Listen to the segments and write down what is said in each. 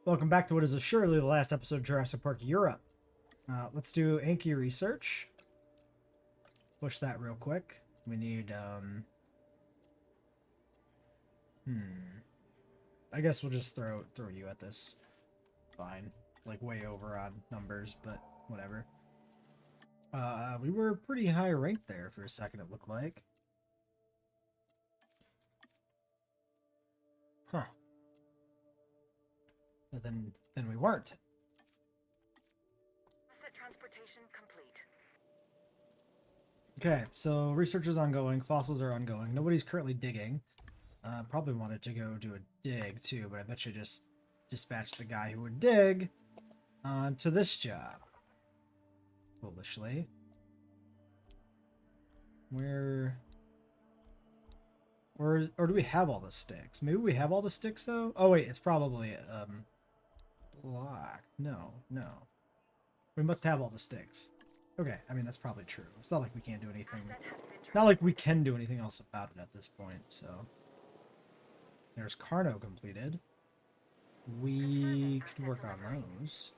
Welcome back to what is assuredly the last episode of Jurassic Park Europe. Let's do Anki research. Push that real quick. We need, I guess we'll just throw you at this. Fine. Like way over on numbers, but whatever. We were pretty high ranked there for a second, it looked like. Huh. But then we weren't. Asset transportation complete. Okay, so research is ongoing, fossils are ongoing. Nobody's currently digging. Probably wanted to go do a dig too, but I bet you just dispatch the guy who would dig to this job. Foolishly. Or do we have all the sticks? Maybe we have all the sticks though? Oh wait, it's probably blocked. No. We must have all the sticks. Okay, I mean that's probably true. It's not like we can't do anything. Not like we can do anything else about it at this point, so. There's Carno completed. We could work on those.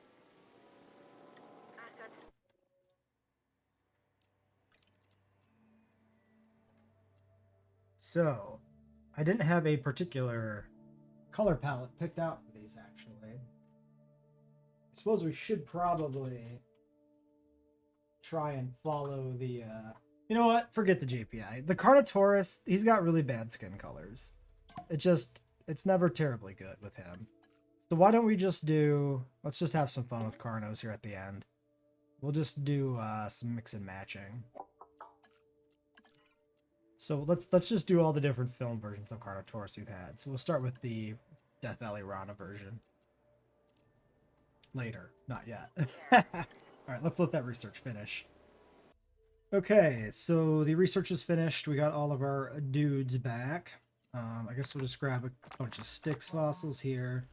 So, I didn't have a particular color palette picked out for these, actually. I suppose we should probably try and follow the, You know what? Forget the JPI. The Carnotaurus, he's got really bad skin colors. It's never terribly good with him. So why don't we just do... Let's just have some fun with Carnos here at the end. We'll just do some mix and matching. So let's just do all the different film versions of Carnotaurus we've had. So we'll start with the Death Valley Rana version. Later, not yet. Alright, let's let that research finish. Okay, so the research is finished. We got all of our dudes back. I guess we'll just grab a bunch of sticks fossils here.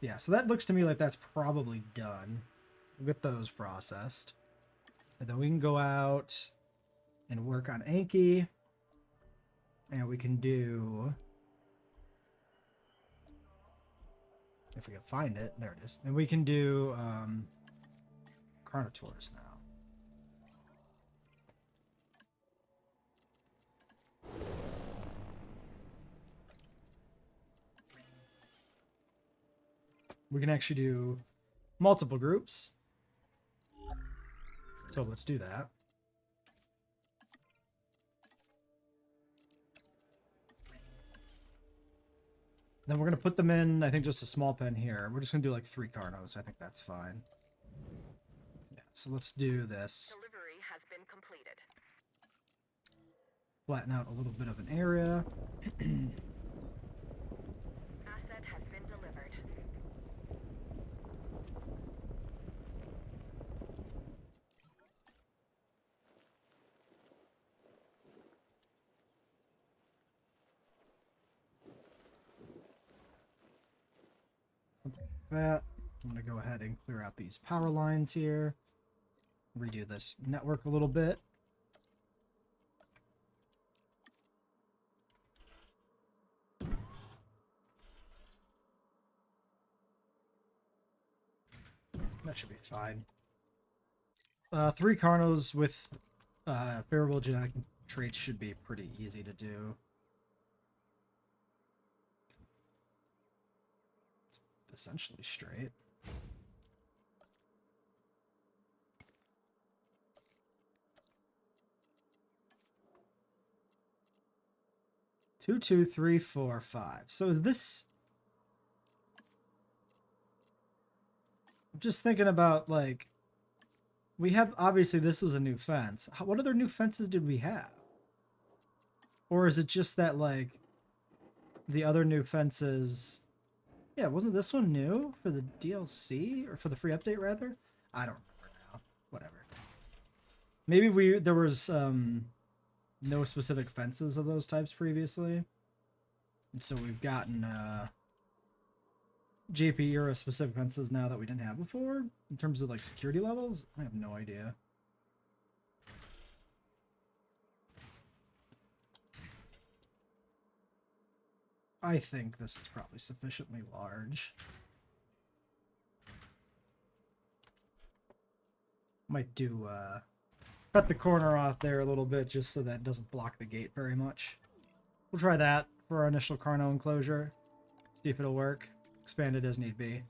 Yeah, so that looks to me like that's probably done. We'll get those processed. And then we can go out and work on Anki. And we can do... If we can find it. There it is. And we can do Carnotaurus now. We can actually do multiple groups. So let's do that. Then we're going to put them in, I think, just a small pen here. We're just going to do like 3 Carnos. I think that's fine. Yeah, so let's do this. Delivery has been completed. Flatten out a little bit of an area. Asset has been delivered. That. I'm going to go ahead and clear out these power lines here. Redo this network a little bit. That should be fine. 3 Carnos with favorable genetic traits should be pretty easy to do. It's essentially straight. Two, 2, 3, 4, 5. So is this... I'm just thinking about, like... We have... Obviously, this was a new fence. What other new fences did we have? Or is it just that, like... The other new fences... Yeah, wasn't this one new for the DLC? Or for the free update, rather? I don't remember now. Whatever. Maybe there was... no specific fences of those types previously. And so we've gotten JP era specific fences now that we didn't have before. In terms of like security levels, I have no idea. I think this is probably sufficiently large. Might do, cut the corner off there a little bit just so that it doesn't block the gate very much. We'll try that for our initial Carno enclosure. See if it'll work. Expand it as need be.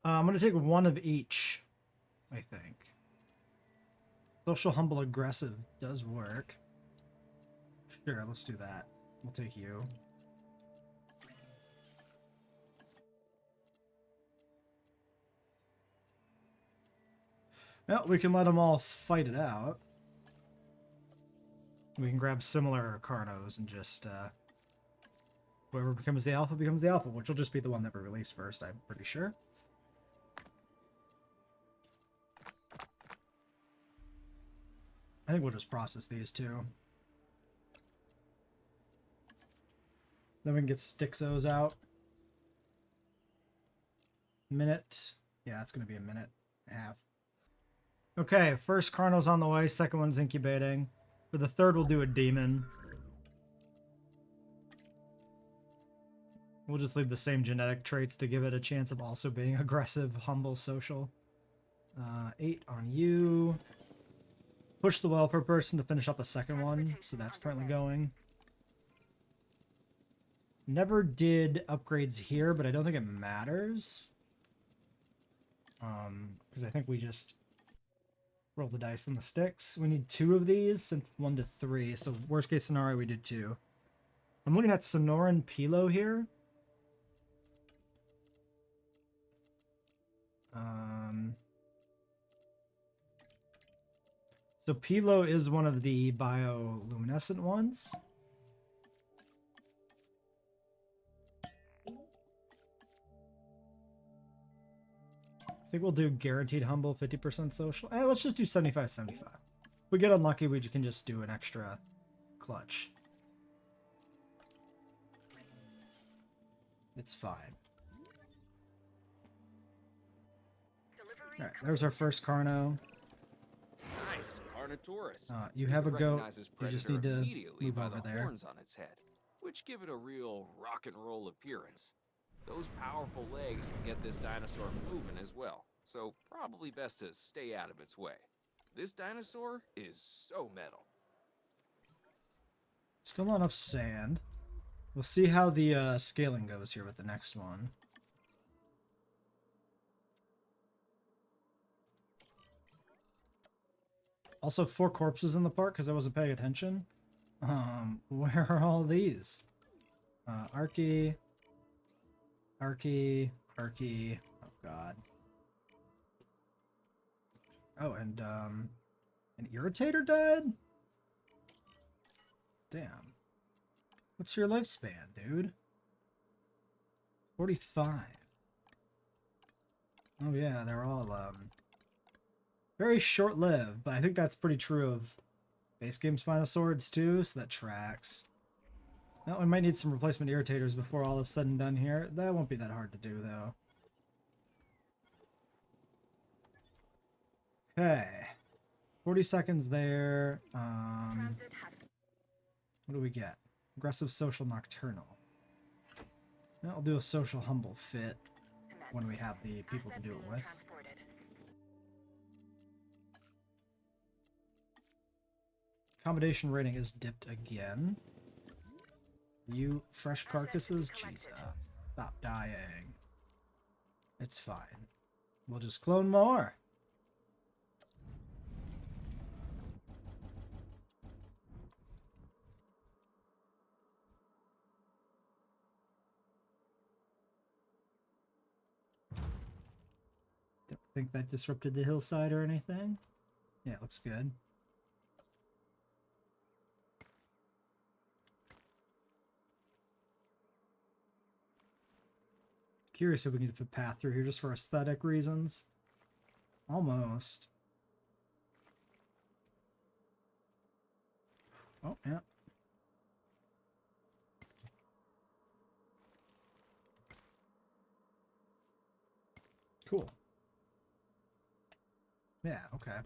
I'm going to take one of each, I think. Social, humble, aggressive does work. Sure, let's do that. We'll take you. Well, we can let them all fight it out. We can grab similar Carnos and just, whoever becomes the alpha, which will just be the one that we release first, I'm pretty sure. I think we'll just process these two. Then we can get Stixos out. Minute. Yeah, it's going to be a minute and a half. Okay, first Carno's on the way, second one's incubating. For the third, we'll do a demon. We'll just leave the same genetic traits to give it a chance of also being aggressive, humble, social. 8 on you. Push the welfare person to finish up the second one, so that's currently going. Never did upgrades here, but I don't think it matters. Because I think we just roll the dice on the sticks. We need 2 of these, since 1 to 3, so worst case scenario, we did 2. I'm looking at Sonoran Pilo here. So Pilo is one of the bioluminescent ones. I think we'll do guaranteed humble, 50% social. Let's just do 75-75. If we get unlucky, we can just do an extra clutch. It's fine. Alright, there's our first Carno. Nice, Carnotaurus. You have a goat. Recognizes You just predator need to immediately move by over the there. horns on its head, which give it a real rock and roll appearance. Those powerful legs can get this dinosaur moving as well, so probably best to stay out of its way. This dinosaur is so metal. Still not enough sand. We'll see how the scaling goes here with the next one. Also, 4 corpses in the park because I wasn't paying attention. Where are all these? Arky. Arky. Arky. Oh, God. Oh, and, an irritator died? Damn. What's your lifespan, dude? 45. Oh, yeah, they're all, very short-lived, but I think that's pretty true of base game Spinosaurids too, so that tracks. Now we might need some replacement irritators before all is said and done here. That won't be that hard to do, though. Okay. 40 seconds there. What do we get? Aggressive, social, nocturnal. Now I'll do a social, humble fit when we have the people to do it with. Accommodation rating is dipped again. You fresh carcasses? Jesus. Stop dying. It's fine. We'll just clone more. Don't think that disrupted the hillside or anything. Yeah, it looks good. Curious if we can get a path through here just for aesthetic reasons. Almost. Oh, yeah. Cool. Yeah, okay.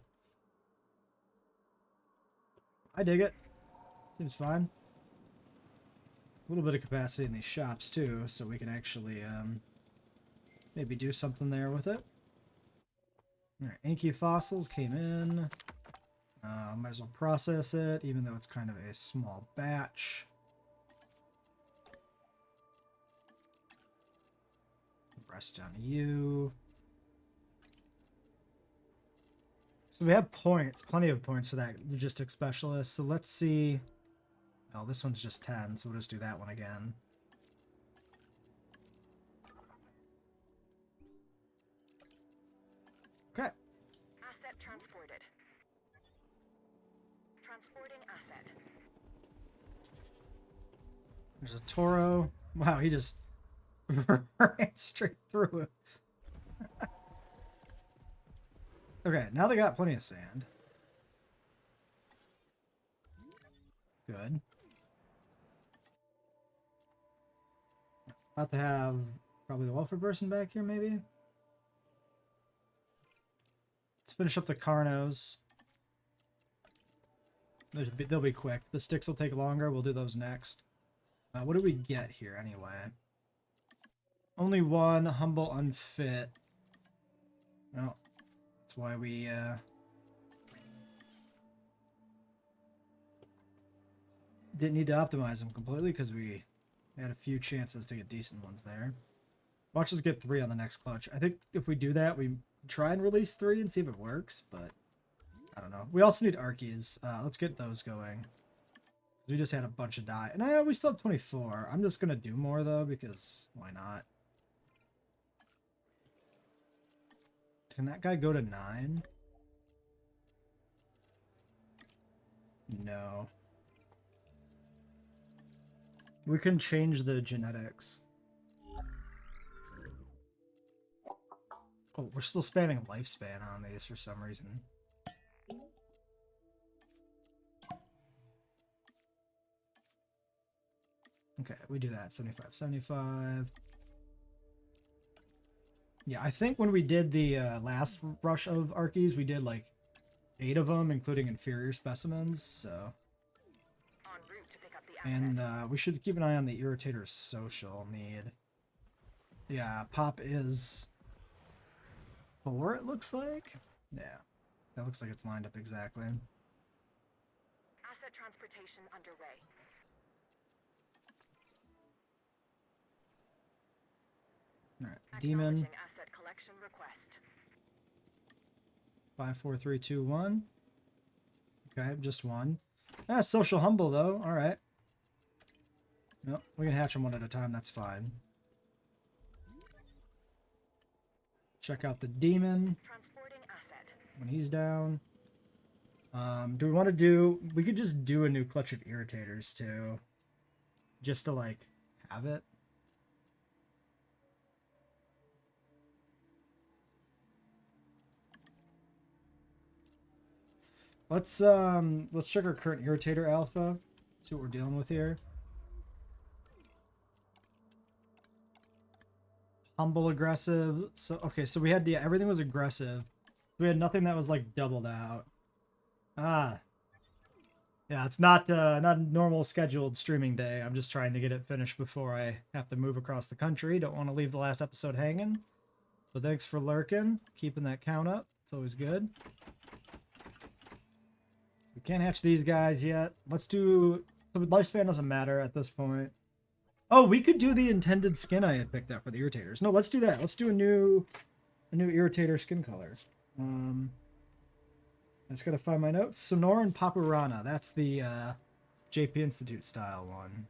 I dig it. Seems fine. little bit of capacity in these shops too, so we can actually maybe do something there with it. Alright, inky fossils came in. Might as well process it, even though it's kind of a small batch. Rest down to you. So we have points, plenty of points for that logistics specialist. So let's see. Oh, this one's just 10, so we'll just do that one again. Okay. Asset transported. Transporting asset. There's a Toro. Wow, he just ran straight through it. Okay, now they got plenty of sand. Good. About to have probably the welfare person back here, maybe. Let's finish up the Carnos. They'll be quick. The sticks will take longer. We'll do those next. What do we get here anyway? Only one humble unfit. Well, that's why we didn't need to optimize them completely, because we had a few chances to get decent ones there. Watch us get 3 on the next clutch. I think if we do that, we try and release 3 and see if it works, but I don't know. We also need Archies. Let's get those going. We just had a bunch of die. And we still have 24. I'm just going to do more, though, because why not? Can that guy go to 9? No. We can change the genetics. Oh, we're still spanning lifespan on these for some reason. Okay, we do that. 75, 75. Yeah, I think when we did the last rush of Archies, we did like 8 of them, including inferior specimens, so... En route to pick up the asset. And we should keep an eye on the Irritator's social need. Yeah, Pop is 4, it looks like. Yeah, that looks like it's lined up exactly. Asset transportation underway. Alright, Demon. Acknowledging asset collection request. 5, 4, 3, 2, 1. Okay, just 1. Ah, social humble though. Alright. Nope, we can hatch them one at a time, that's fine. Check out the Demon Transporting asset. when he's down. Do we want to do... We could just do a new clutch of Irritators too. Just to like have it. Let's check our current Irritator alpha. See what we're dealing with here. Humble, aggressive. So okay, so we had everything was aggressive. We had nothing that was like doubled out. Ah. Yeah, it's not a normal scheduled streaming day. I'm just trying to get it finished before I have to move across the country. Don't want to leave the last episode hanging. But thanks for lurking, keeping that count up. It's always good. We can't hatch these guys yet. Let's do... The lifespan doesn't matter at this point. Oh, we could do the intended skin I had picked out for the Irritators. No, let's do that. Let's do a new Irritator skin color. I just gotta find my notes. Sonoran Papurana. That's the JP Institute style one.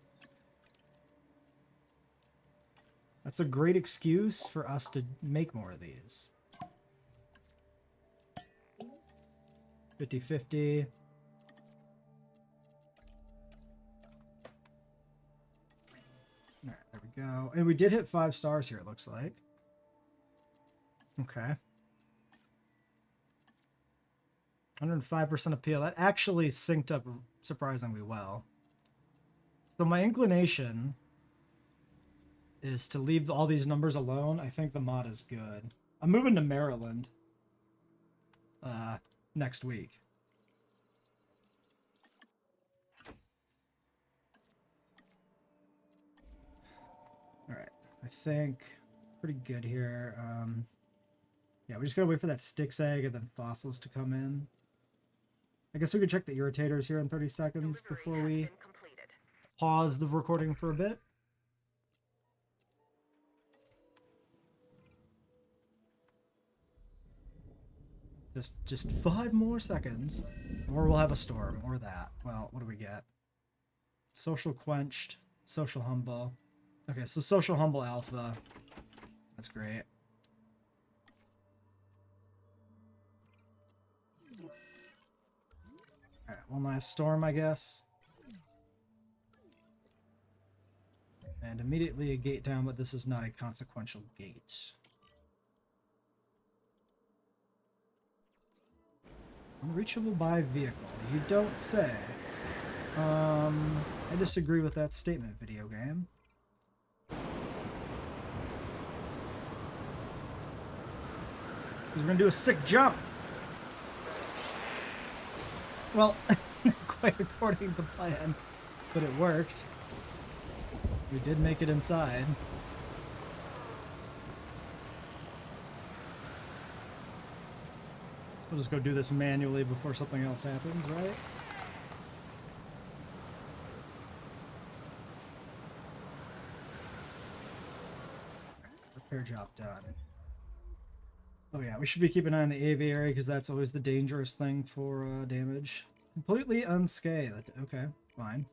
That's a great excuse for us to make more of these. 50-50. Alright, there we go. And we did hit 5 stars here, it looks like. Okay. 105% appeal. That actually synced up surprisingly well. So my inclination is to leave all these numbers alone. I think the mod is good. I'm moving to Maryland next week. I think pretty good here. Yeah, we just gotta wait for that Styx egg and then fossils to come in. I guess we could check the irritators here in 30 seconds before we pause the recording for a bit. Just 5 more seconds, or we'll have a storm, or that. Well, what do we get? Social quenched, social humble. Okay, so social humble alpha. That's great. Alright, one last storm, I guess. And immediately a gate down, but this is not a consequential gate. Unreachable by vehicle. You don't say. I disagree with that statement, video game. We're gonna do a sick jump. Well, not quite according to plan, but it worked. We did make it inside. We'll just go do this manually before something else happens, right? Repair job done. Oh yeah, we should be keeping an eye on the aviary because that's always the dangerous thing for damage. Completely unscathed. Okay, fine.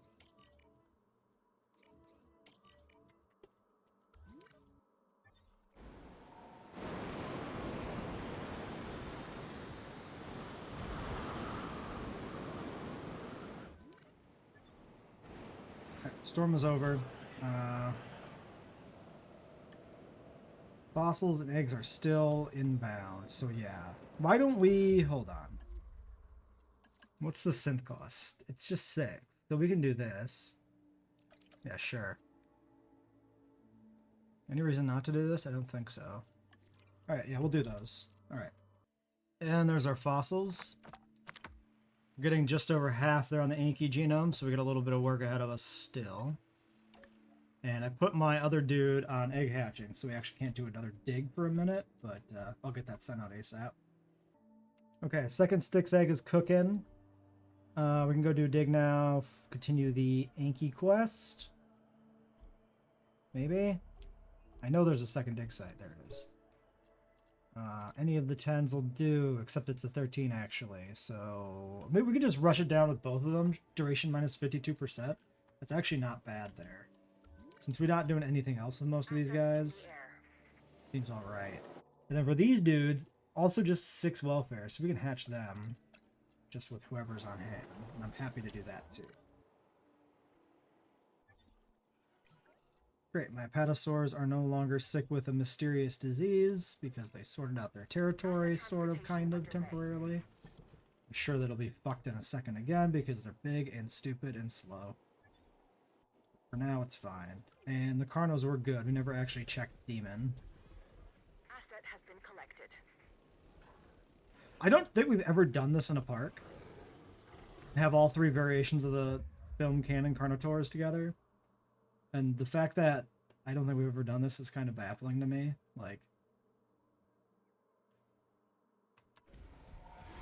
Storm is over. Fossils and eggs are still inbound, so yeah. Why don't we... Hold on. What's the synth cost? It's just 6. So we can do this. Yeah, sure. Any reason not to do this? I don't think so. Alright, yeah, we'll do those. Alright. And there's our fossils. We're getting just over half there on the Anki genome, so we got a little bit of work ahead of us still. And I put my other dude on egg hatching, so we actually can't do another dig for a minute, but I'll get that sent out ASAP. Okay, second Styx egg is cooking. We can go do a dig now, continue the Anki quest. Maybe? I know there's a second dig site, there it is. Any of the 10s will do, except it's a 13 actually, so maybe we could just rush it down with both of them. Duration minus 52%. That's actually not bad there. Since we're not doing anything else with most of these guys, seems alright. And then for these dudes, also just 6 welfare, so we can hatch them just with whoever's on hand. And I'm happy to do that too. Great, my apatosaurs are no longer sick with a mysterious disease because they sorted out their territory, sort of, kind of, temporarily. I'm sure that it'll be fucked in a second again because they're big and stupid and slow. For now, it's fine. And the Carnos were good. We never actually checked Demon. Asset has been collected. I don't think we've ever done this in a park. Have all 3 variations of the film canon Carnotaurs together. And the fact that I don't think we've ever done this is kind of baffling to me. Like,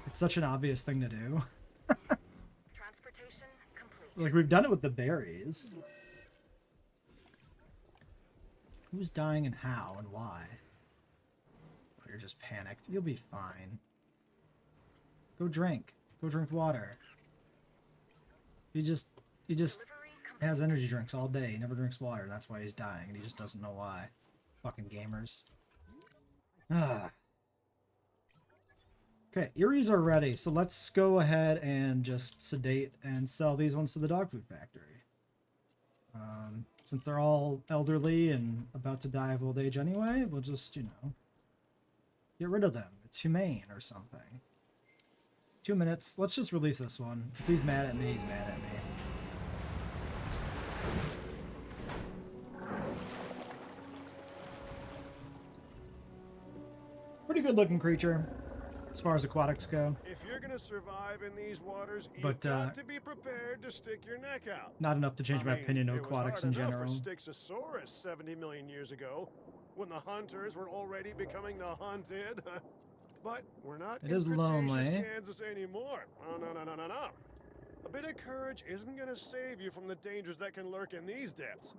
it's such an obvious thing to do. Transportation complete. Like, we've done it with the berries. Who's dying and how and why? Oh, you're just panicked. You'll be fine. Go drink. Go drink water. He just has energy drinks all day. He never drinks water. That's why he's dying, and he just doesn't know why. Fucking gamers. Ah. Okay, Eries are ready, so let's go ahead and just sedate and sell these ones to the dog food factory. Since they're all elderly and about to die of old age anyway, we'll just, you know, get rid of them. It's humane or something. 2 minutes. Let's just release this one. If he's mad at me, he's mad at me. Pretty good looking creature. as far as aquatics go. If you're gonna survive in these waters, But, you've got to be prepared to stick your neck out. Not enough to change my opinion of it was aquatics hard in enough general. for Styxosaurus 70 million years ago, when the hunters were already becoming the hunted. But we're not It in is Cretaceous lonely. Kansas anymore. Oh, no. A bit of courage isn't gonna save you from the dangers that can lurk in these depths.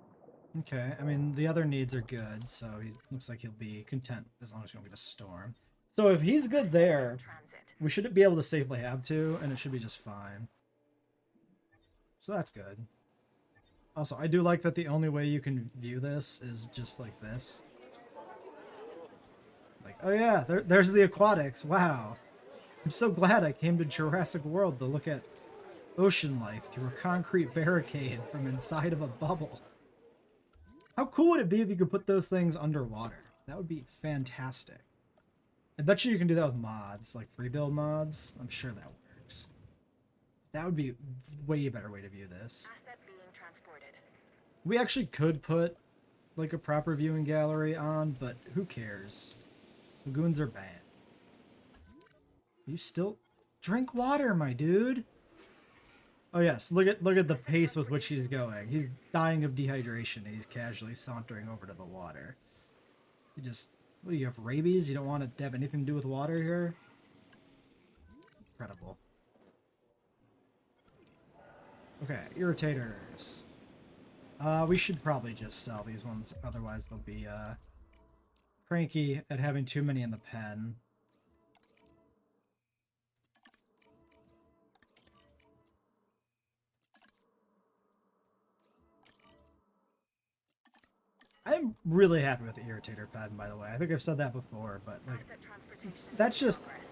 Okay, I mean, the other needs are good, so he looks like he'll be content as long as we don't get a storm. So if he's good there, Transit. we should be able to safely have to, and it should be just fine. So that's good. Also, I do like that the only way you can view this is just like this. Like, oh yeah, there's the aquatics. Wow. I'm so glad I came to Jurassic World to look at ocean life through a concrete barricade from inside of a bubble. How cool would it be if you could put those things underwater? That would be fantastic. I bet you can do that with mods, like free build mods. I'm sure that works. That would be a way better way to view this. Asset being transported. We actually could put like a proper viewing gallery on, but who cares? Lagoons are bad. You still drink water, my dude. Oh yes, look at the pace with which he's going. He's dying of dehydration and he's casually sauntering over to the water. You just, what do you have, rabies? You don't want to have anything to do with water here? Incredible. Okay, irritators. We should probably just sell these ones, otherwise they'll be cranky at having too many in the pen. I'm really happy with the irritator pen, by the way. I think I've said that before, but like, Asset transportation. that's in just progress.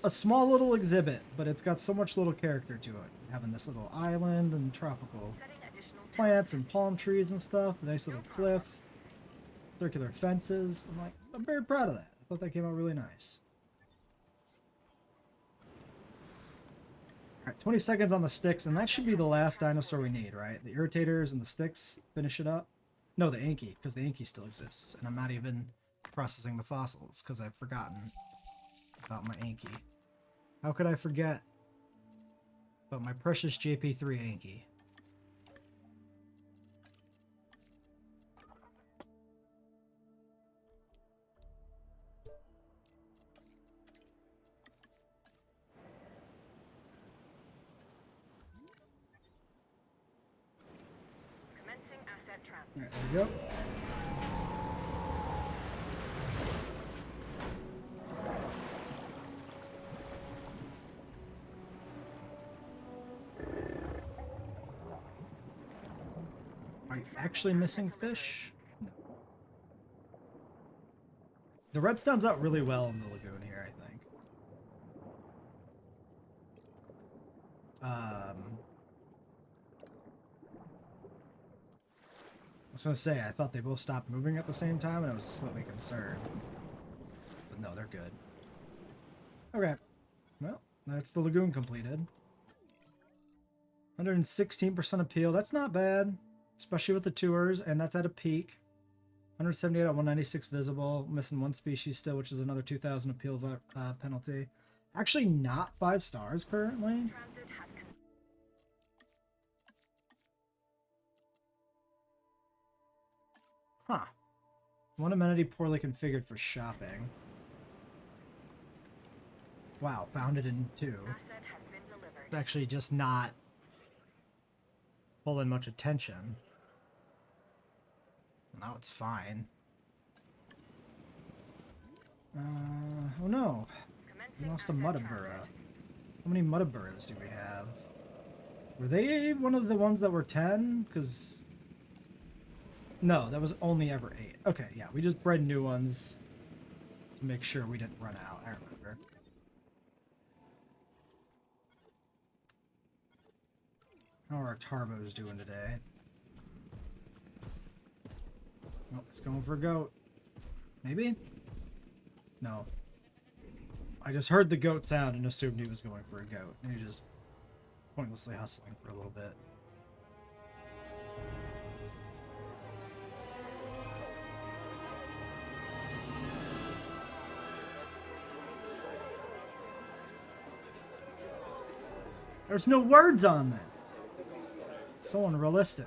a small little exhibit, but it's got so much little character to it. Having this little island and tropical Setting additional plants and palm trees and stuff, a nice little cliff, circular fences. I'm very proud of that. I thought that came out really nice. Alright, 20 seconds on the sticks, and that should be the last dinosaur we need, right? The irritators and the sticks finish it up. No, the Anki, because the Anki still exists, and I'm not even processing the fossils, because I've forgotten about my Anki. How could I forget about my precious JP3 Anki? Commencing asset transit. Alright, there we go. Are you actually missing fish? No. The redstone's out really well in the lagoon here, I think. I was gonna say, I thought they both stopped moving at the same time, and I was slightly concerned. But no, they're good. Okay. Well, that's the lagoon completed. 116% appeal. That's not bad, especially with the tours, and that's at a peak. 178 out 196 visible. Missing one species still, which is another 2,000 appeal penalty. Actually, not 5 stars currently. Transit has Huh. One amenity poorly configured for shopping. Wow, found it in 2. asset has been delivered. It's actually just not pulling much attention. Now it's fine. Oh no. We Commencing lost a asset Mutabura. transit. How many Mutaburas do we have? Were they one of the ones that were 10? Because... No, that was only ever 8. Okay, yeah, we just bred new ones to make sure we didn't run out. I remember. How are our Tarbos doing today? Oh, he's going for a goat. Maybe? No. I just heard the goat sound and assumed he was going for a goat. And he just pointlessly hustling for a little bit. There's no words on this. It's so unrealistic.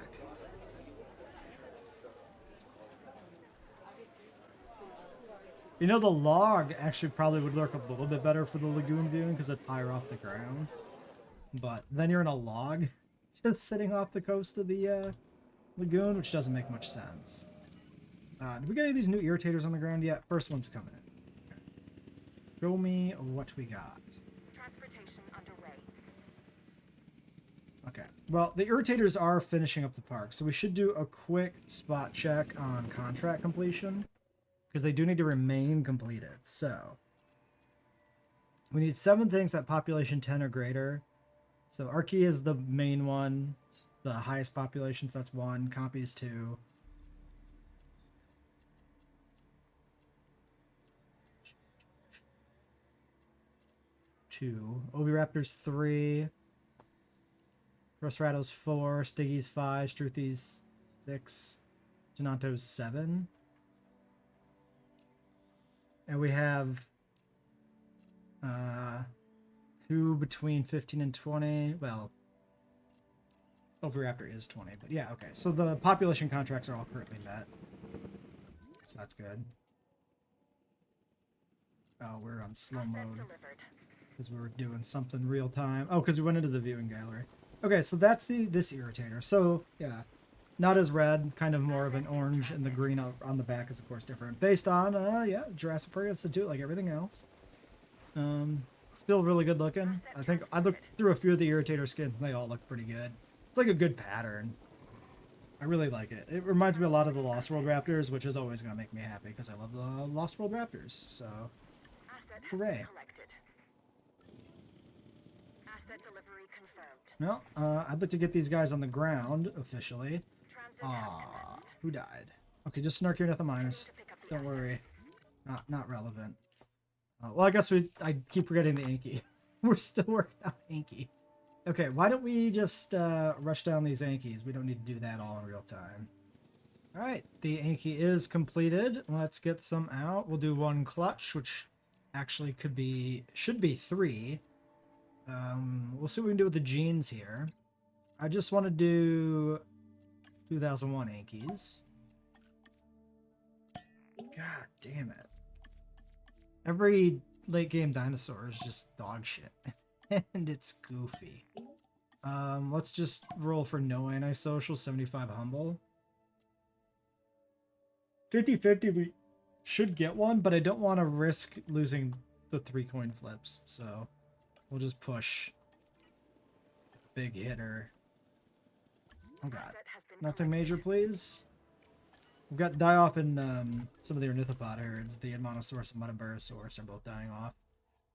You know, the log actually probably would work a little bit better for the lagoon viewing because it's higher off the ground. But then you're in a log just sitting off the coast of the lagoon, which doesn't make much sense. Did we get any of these new irritators on the ground yet? First one's coming in. Okay. Show me what we got. Transportation underway. Okay. Well, the irritators are finishing up the park, so we should do a quick spot check on contract completion because they do need to remain completed. So we need 7 things at population 10 or greater. So our key is the main one, the highest population, so that's 1. Copies 2. Oviraptors 3. Rosratos 4. Stiggies 5. Struthies 6. Genatos 7. And we have 2 between 15 and 20. Well, Oviraptor is 20, but yeah, okay. So the population contracts are all currently met. So that's good. Oh, we're on slow Asset mode delivered. because we were doing something real time. Oh, because we went into the viewing gallery. Okay, so that's this irritator. So yeah, not as red, kind of more of an orange, and the green on the back is of course different. Based on yeah, Jurassic Park Institute, like everything else. Still really good looking. I think I looked through a few of the irritator skins. They all look pretty good. It's like a good pattern. I really like it. It reminds me a lot of the Lost World Raptors, which is always going to make me happy because I love the Lost World Raptors. So, Asset has hooray. been collected. Asset delivery confirmed. Well, I'd like to get these guys on the ground officially. Transit has Ah, commenced. who died? Okay, just snark here, nothing minus. To pick up the Don't asset. worry. Not relevant. Well, I guess I keep forgetting the Anki. We're still working on Anki. Okay, why don't we just rush down these Ankies? We don't need to do that all in real time. All right, the Anki is completed. Let's get some out. We'll do 1 clutch, which actually should be 3. We'll see what we can do with the genes here. I just want to do 2001 Ankies. God damn it. Every late game dinosaur is just dog shit. And it's goofy. Let's just roll for no antisocial, 75 humble. 50-50 we should get one, but I don't want to risk losing the 3 coin flips, so we'll just push. Big hitter. Oh god. Asset has been Nothing collected. major, please. We've got die off in some of the ornithopod herds. The Edmontosaurus and Metabarosaurus are both dying off.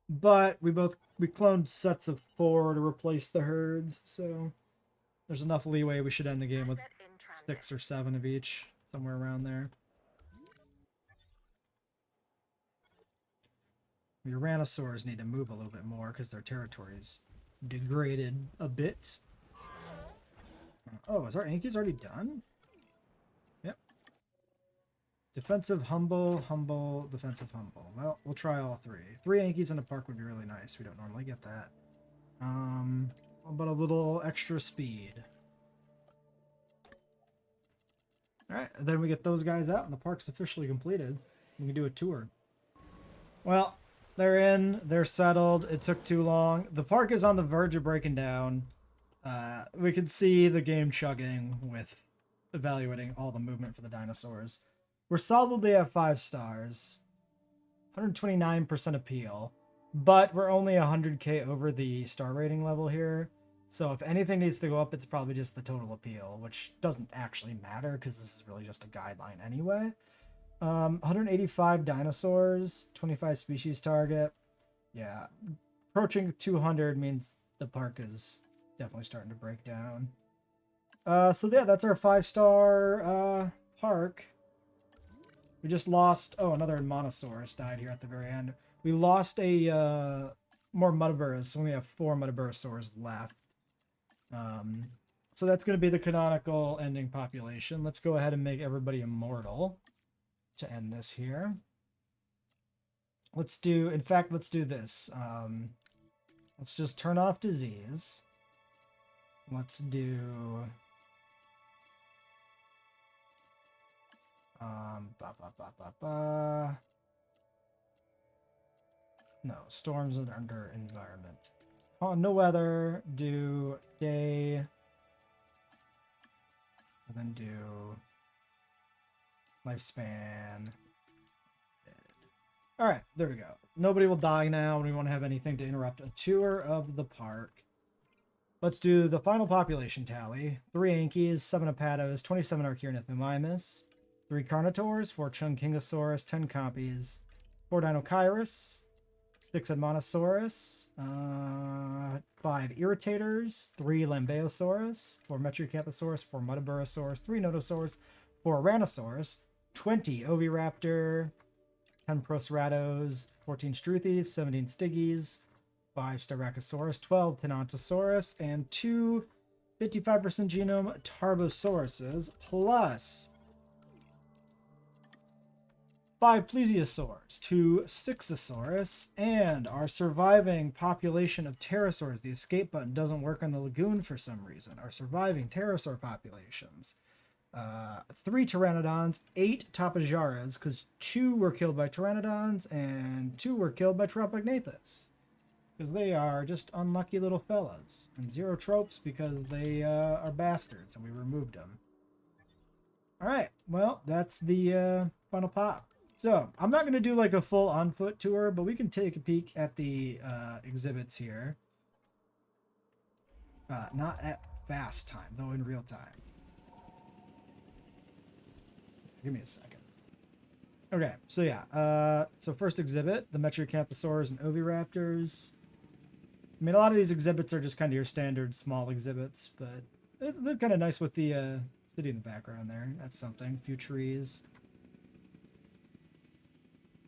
But we cloned sets of 4 to replace the herds, so there's enough leeway. We should end the game with Asset in transit. 6 or 7 of each, somewhere around there. The Uranosaurs need to move a little bit more because their territory's degraded a bit. Oh, is our Ankies already done? Yep. Defensive, humble, humble, defensive, humble. Well, we'll try all 3. 3 Yankees in a park would be really nice. We don't normally get that. But a little extra speed. Alright, then we get those guys out and the park's officially completed. We can do a tour. Well, they're in. They're settled. It took too long. The park is on the verge of breaking down. We can see the game chugging with evaluating all the movement for the dinosaurs. We're solidly at 5 stars, 129% appeal, but we're only 100k over the star rating level here. So if anything needs to go up, it's probably just the total appeal, which doesn't actually matter because this is really just a guideline anyway. 185 dinosaurs, 25 species target. Yeah, approaching 200 means the park is definitely starting to break down. So yeah, that's our 5-star park. We just lost... Oh, another Monosaurus died here at the very end. We lost a more Muttaburras, so we only have 4 Muttaburrasaurs left. So that's going to be the canonical ending population. Let's go ahead and make everybody immortal to end this here. Let's do... In fact, let's do this. Let's just turn off disease. Let's do ba ba ba ba ba. No, storms are under environment. Oh, no weather. Do day. And then do lifespan. All right, there we go. Nobody will die now, and we won't have anything to interrupt a tour of the park. Let's do the final population tally. 3 Ankies, 7 Apatos, 27 Archaeornithomimus, 3 Carnotaurs, 4 Chungkingosaurus, 10 Compies, 4 Dinochirus, 6 Admonosaurus, 5 Irritators, 3 Lambeosaurus, 4 Metriacanthosaurus, 4 Muttaburrasaurus, 3 Nodosaurus, 4 Ranosaurus, 20 Oviraptor, 10 Proceratos, 14 Struthies, 17 Stygies, 5 Styracosaurus, 12 Tenontosaurus, and 2 55% genome Tarbosauruses, plus 5 Plesiosaurs, 2 Styxosaurus, and our surviving population of pterosaurs. The escape button doesn't work on the Lagoon for some reason. Our surviving pterosaur populations. 3 Pteranodons, 8 Tapajaras, because 2 were killed by Pteranodons, and 2 were killed by Tropognathus. Because they are just unlucky little fellas. And 0 Tropes because they are bastards, and we removed them. Alright, well, that's the final pop. So, I'm not going to do like a full on-foot tour, but we can take a peek at the exhibits here. Not at fast time, though in real time. Give me a second. Okay, so yeah. So first exhibit, the Metriacanthosaurs and Oviraptors. I mean, a lot of these exhibits are just kind of your standard small exhibits, but they're kind of nice with the city in the background there. That's something. A few trees.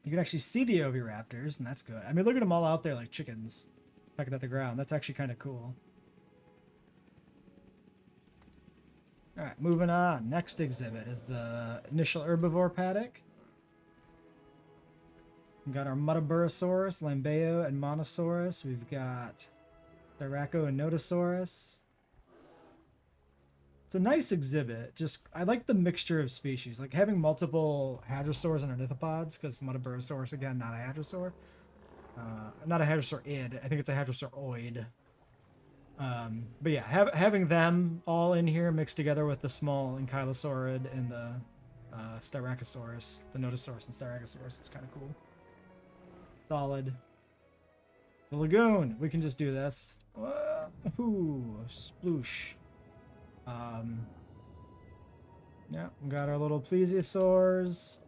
You can actually see the Oviraptors, and that's good. I mean, look at them all out there like chickens, pecking at the ground. That's actually kind of cool. All right, moving on. Next exhibit is the initial herbivore paddock. We've got our Muttaburrasaurus, Lambeo, and Monosaurus. We've got Styraco and Nodosaurus. It's a nice exhibit. Just, I like the mixture of species. Like having multiple hadrosaurs and ornithopods, because Muttaburrasaurus, again, not a hadrosaur. Not a hadrosaurid. I think it's a hadrosauroid. But yeah, having them all in here mixed together with the small ankylosaurid and the Styracosaurus, the Nodosaurus and Styracosaurus is kind of cool. Solid. The Lagoon. We can just do this. Ooh, sploosh. Yeah, we got our little plesiosaurs.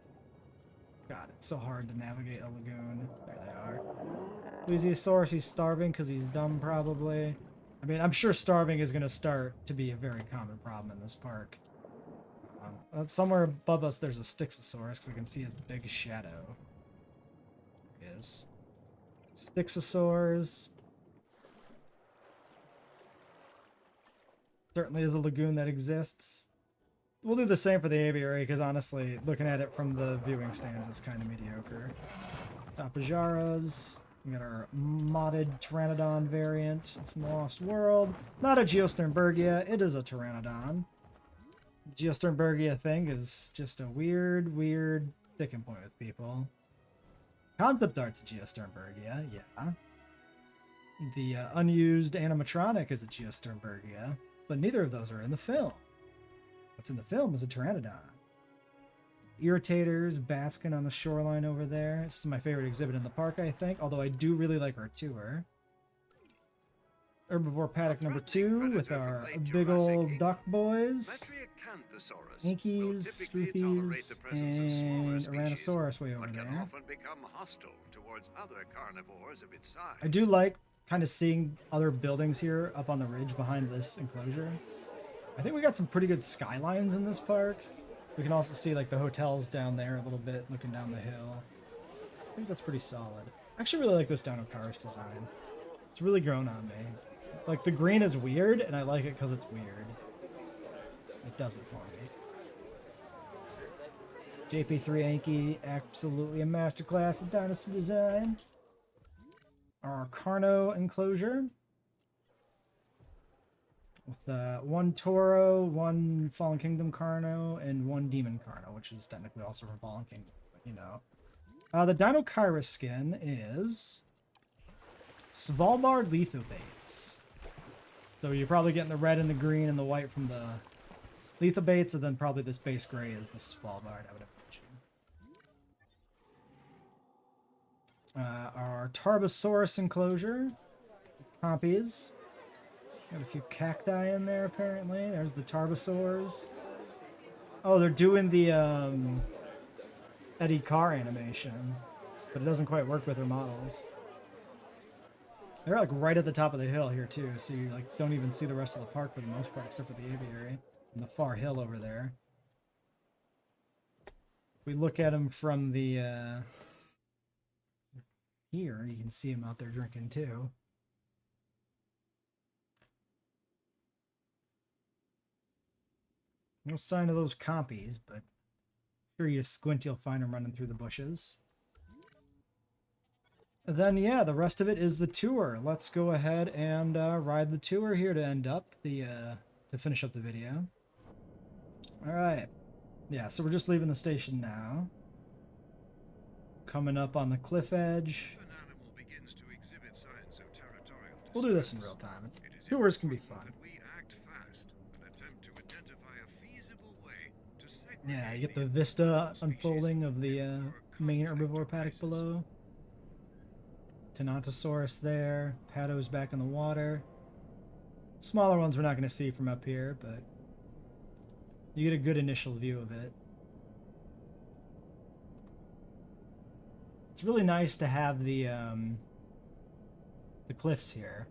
God, it's so hard to navigate a lagoon. There they are. Plesiosaurus, he's starving because he's dumb, probably. I mean, I'm sure starving is going to start to be a very common problem in this park. Somewhere above us, there's a Styxosaurus, because I can see his big shadow. There he is. Styxosaurs. Certainly is a lagoon that exists. We'll do the same for the aviary, because honestly, looking at it from the viewing stands, it's kind of mediocre. Tapajaras. We got our modded Pteranodon variant from the Lost World. Not a Geosternbergia, it is a Pteranodon. Geosternbergia thing is just a weird sticking point with people. Concept art's a Geosternbergia, yeah. The unused animatronic is a Geosternbergia, but neither of those are in the film. What's in the film is a Pteranodon. Irritators basking on the shoreline over there. This is my favorite exhibit in the park, I think, although I do really like our tour. Herbivore paddock number 2 with our big old duck boys. Ankies, Struthies, and Tyrannosaurus way over there. I do like kind of seeing other buildings here up on the ridge behind this enclosure. I think we got some pretty good skylines in this park. We can also see like the hotels down there a little bit, looking down the hill. I think that's pretty solid. I actually really like this Dinochirus design. It's really grown on me. Like the green is weird, and I like it because it's weird. It does it for me. JP3 Anki, absolutely a masterclass of dinosaur design. Our Carno enclosure. with one Toro, one Fallen Kingdom Carno, and one Demon Carno, which is technically also from Fallen Kingdom, but you know. The Dino Kyra skin is Svalbard Lithobates. So you're probably getting the red and the green and the white from the Lithobates, and then probably this base gray is the Svalbard, I would imagine. Our Tarbosaurus enclosure. Copies. Got a few cacti in there, apparently. There's the Tarbosaurs. Oh, they're doing the Eddie Carr animation, but it doesn't quite work with their models. They're like right at the top of the hill here too, so you like don't even see the rest of the park for the most part, except for the aviary and the far hill over there. If we look at them from the here, you can see them out there drinking too. No sign of those compies, but sure you squint, you'll find them running through the bushes. Then, yeah, the rest of it is the tour. Let's go ahead and ride the tour here to end up the, to finish up the video. Alright. Yeah, so we're just leaving the station now. Coming up on the cliff edge. We'll do this in real time. Tours can be fun. Yeah, you get the vista unfolding of the main herbivore paddock below. Tenontosaurus there. Patos back in the water. Smaller ones we're not going to see from up here, but you get a good initial view of it. It's really nice to have the cliffs here.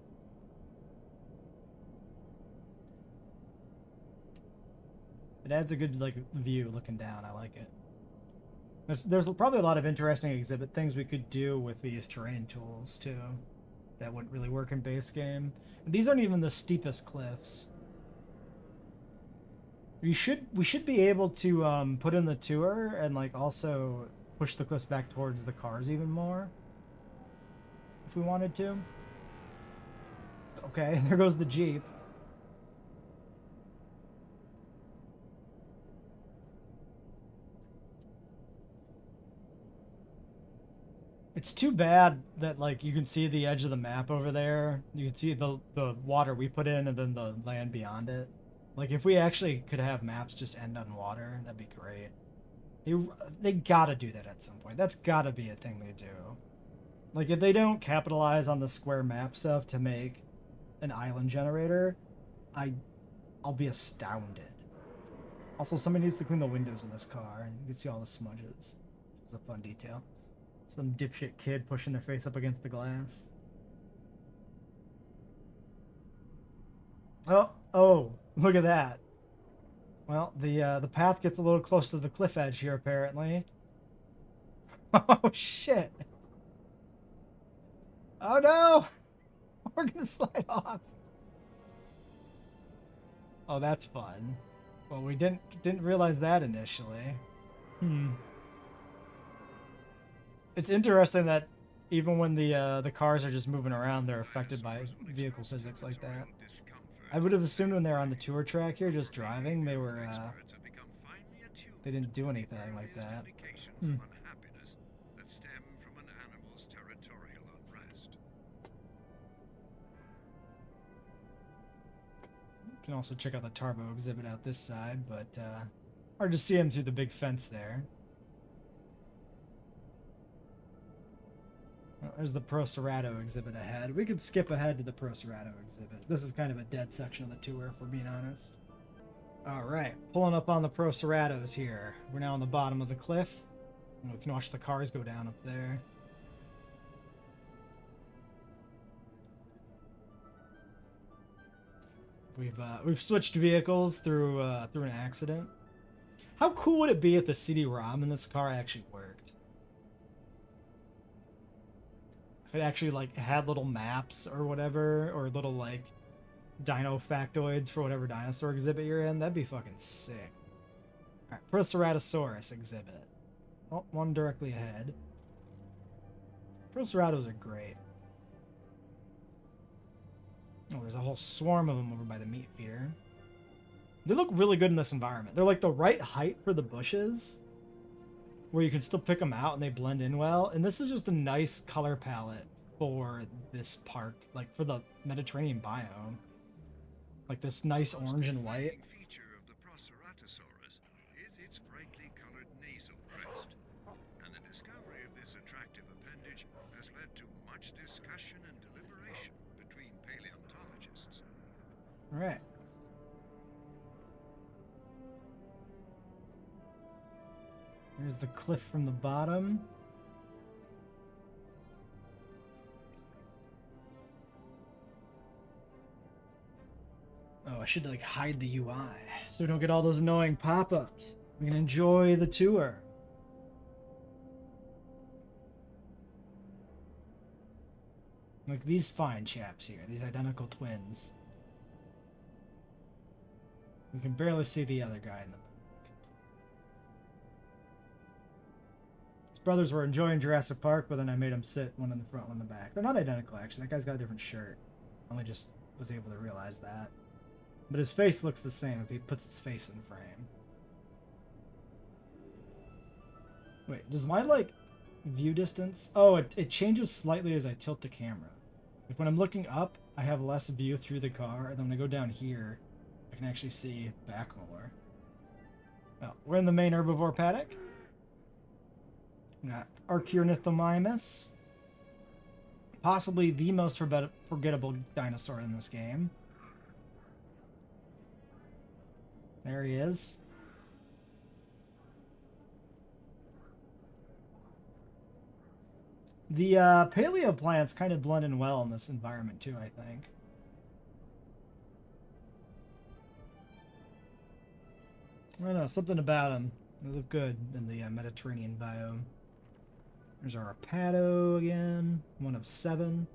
It adds a good like view looking down. I like it. There's probably a lot of interesting exhibit things we could do with these terrain tools too that wouldn't really work in base game. And these aren't even the steepest cliffs. We should be able to put in the tour and like also push the cliffs back towards the cars even more if we wanted to. Okay, there goes the Jeep. It's too bad that like you can see the edge of the map over there. You can see the water we put in and then the land beyond it. Like if we actually could have maps just end on water, that'd be great. They gotta do that at some point. That's gotta be a thing they do. Like if they don't capitalize on the square map stuff to make an island generator, I'll be astounded. Also, somebody needs to clean the windows in this car, and you can see all the smudges. It's a fun detail. Some dipshit kid pushing their face up against the glass. Oh, look at that. Well, the path gets a little close to the cliff edge here, apparently. Oh, shit. Oh, no. We're gonna slide off. Oh, that's fun. Well, we didn't realize that initially. It's interesting that even when the cars are just moving around, they're affected by vehicle physics like that. I would have assumed when they're on the tour track here, just driving, they were they didn't do anything like that. You can also check out the Tarbo exhibit out this side, but hard to see him through the big fence there. There's the Procerado exhibit ahead. We could skip ahead to the Procerado exhibit. This is kind of a dead section of the tour, if we're being honest. Alright, pulling up on the Procerados here. We're now on the bottom of the cliff. And we can watch the cars go down up there. We've switched vehicles through an accident. How cool would it be if the CD-ROM in this car actually worked? It actually like had little maps or whatever, or little like dino factoids for whatever dinosaur exhibit you're in. That'd be fucking sick. Alright, Proceratosaurus exhibit. Oh, one directly ahead. Procerados are great. Oh, there's a whole swarm of them over by the meat feeder. They look really good in this environment. They're like the right height for the bushes, where you can still pick them out and they blend in well. And this is just a nice color palette for this park, like for the Mediterranean biome. Like this nice orange and white. Feature of the Proceratosaurus is its brightly colored nasal crest, and the discovery of this attractive appendage has led to much discussion and deliberation between paleontologists. All right. There's the cliff from the bottom. Oh, I should like hide the UI so we don't get all those annoying pop-ups. We can enjoy the tour. Like these fine chaps here, these identical twins. We can barely see the other guy in the back. His brothers were enjoying Jurassic Park, but then I made them sit, one in the front, one in the back. They're not identical, actually. That guy's got a different shirt. Only just was able to realize that. But his face looks the same if he puts his face in frame. Wait, does my, like, view distance... Oh, it changes slightly as I tilt the camera. Like, when I'm looking up, I have less view through the car, and then when I go down here, I can actually see back more. Oh, we're in the main herbivore paddock. We got Archaeornithomimus. Possibly the most forgettable dinosaur in this game. There he is. The paleo plants kind of blend in well in this environment too, I think. I don't know, something about them. They look good in the Mediterranean biome. There's our Rapato again, one of 7.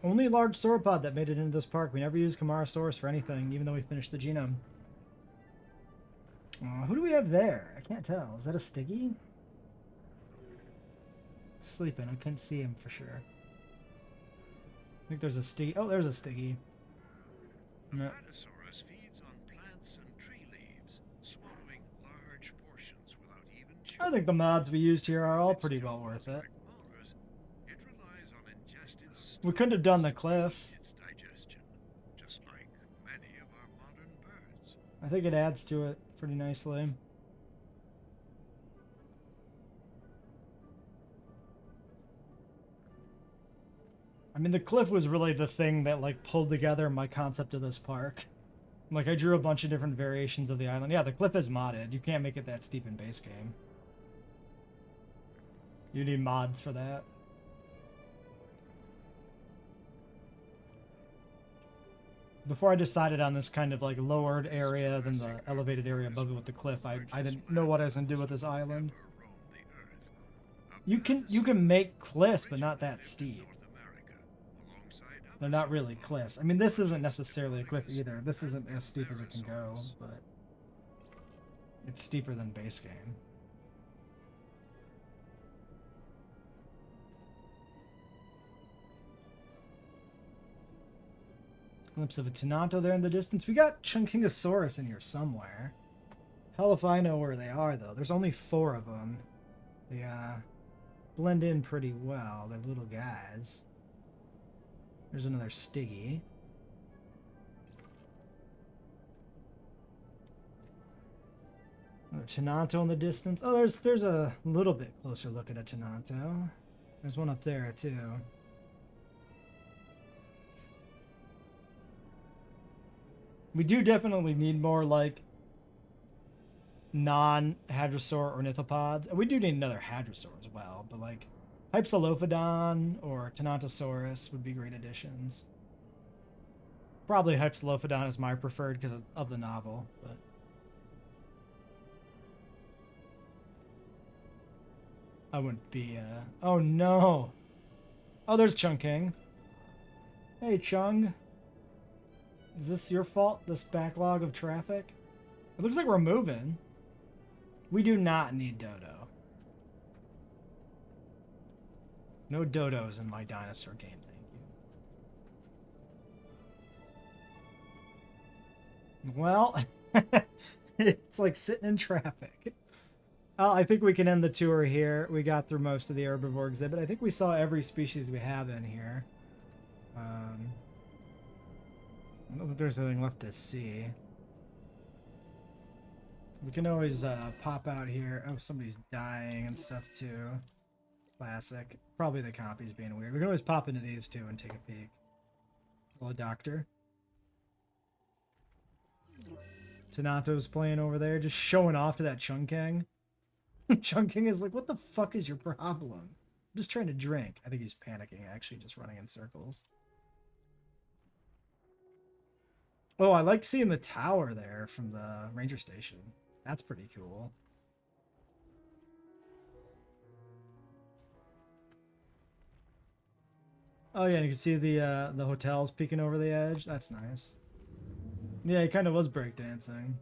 Only large sauropod that made it into this park. We never used Camarasaurus for anything, even though we finished the genome. Who do we have there? I can't tell. Is that a Stiggy? Sleeping. I couldn't see him for sure. I think there's a Stiggy. Oh, there's a Stiggy. No. Apatosaurus feeds on plants and tree leaves, swallowing large portions without even chewing. I think the mods we used here are all pretty well worth it. It relies on ingested We couldn't have done the cliff. its digestion, just like many of our modern birds. I think it adds to it pretty nicely. I mean, the cliff was really the thing that, like, pulled together my concept of this park. Like, I drew a bunch of different variations of the island. Yeah, the cliff is modded. You can't make it that steep in base game. You need mods for that. Before I decided on this kind of, like, lowered area than the elevated area above it with the cliff, I didn't know what I was going to do with this island. You can make cliffs, but not that steep. They're not really cliffs. I mean, this isn't necessarily a cliff either. This isn't as steep as it can go, but it's steeper than base game. Glimpse of a Tenanto there in the distance. We got Chunkingosaurus in here somewhere. Hell if I know where they are, though. There's only 4 of them. They blend in pretty well. They're little guys. There's another Stiggy. Another Tenanto in the distance. Oh, there's a little bit closer look at a Tenanto. There's one up there, too. We do definitely need more, like, non-hadrosaur ornithopods. We do need another hadrosaur as well, but, like, Hypsilophodon or Tenantosaurus would be great additions. Probably Hypsilophodon is my preferred because of the novel, but... I wouldn't be, Oh, no! Oh, there's Chungking. Hey, Chung. Is this your fault, this backlog of traffic? It looks like we're moving. We do not need Dodo. No dodos in my dinosaur game, thank you. Well, it's like sitting in traffic. I think we can end the tour here. We got through most of the herbivore exhibit. I think we saw every species we have in here. I don't know if there's anything left to see. We can always pop out here. Oh, somebody's dying and stuff too. Classic. Probably the copy's being weird. We can always pop into these two and take a peek. Hello, doctor. Tanato's playing over there, just showing off to that Chungking. Chungking is like, what the fuck is your problem? I'm just trying to drink. I think he's panicking, actually, just running in circles. Oh, I like seeing the tower there from the ranger station. That's pretty cool. Oh yeah, and you can see the hotels peeking over the edge. That's nice. Yeah, he kind of was breakdancing.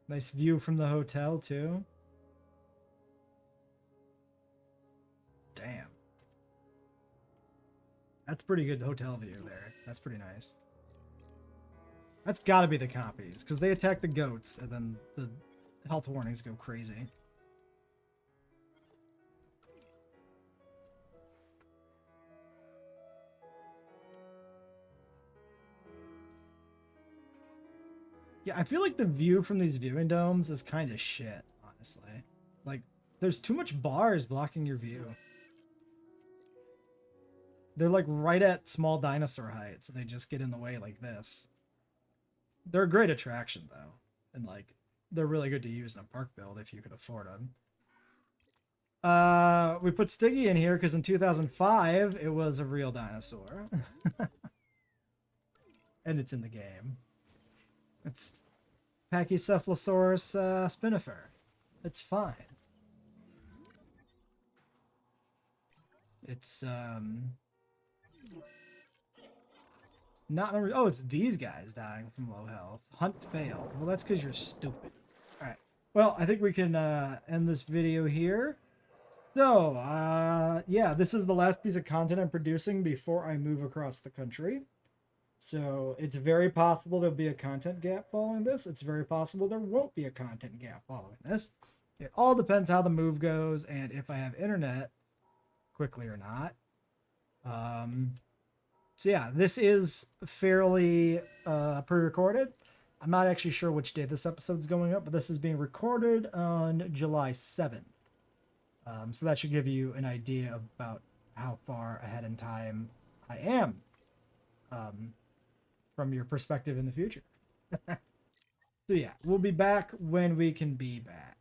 Nice view from the hotel too. Damn. That's pretty good hotel view there. That's pretty nice. That's gotta be the copies, because they attack the goats and then the health warnings go crazy. Yeah, I feel like the view from these viewing domes is kind of shit, honestly. Like, there's too much bars blocking your view. They're like right at small dinosaur height, so they just get in the way like this. They're a great attraction though, and like they're really good to use in a park build if you could afford them. We put Stiggy in here because in 2005 it was a real dinosaur, and it's in the game. It's Pachycephalosaurus spinifer. It's fine. It's not. Oh, it's these guys dying from low health. Hunt failed. Well, that's because you're stupid. All right. Well, I think we can end this video here. So, yeah, this is the last piece of content I'm producing before I move across the country. So it's very possible there'll be a content gap following this. It's very possible there won't be a content gap following this. It all depends how the move goes and if I have internet quickly or not. So yeah, this is fairly pre-recorded. I'm not actually sure which day this episode's going up, but this is being recorded on July 7th. So that should give you an idea about how far ahead in time I am. From your perspective in the future. So yeah, we'll be back when we can be back.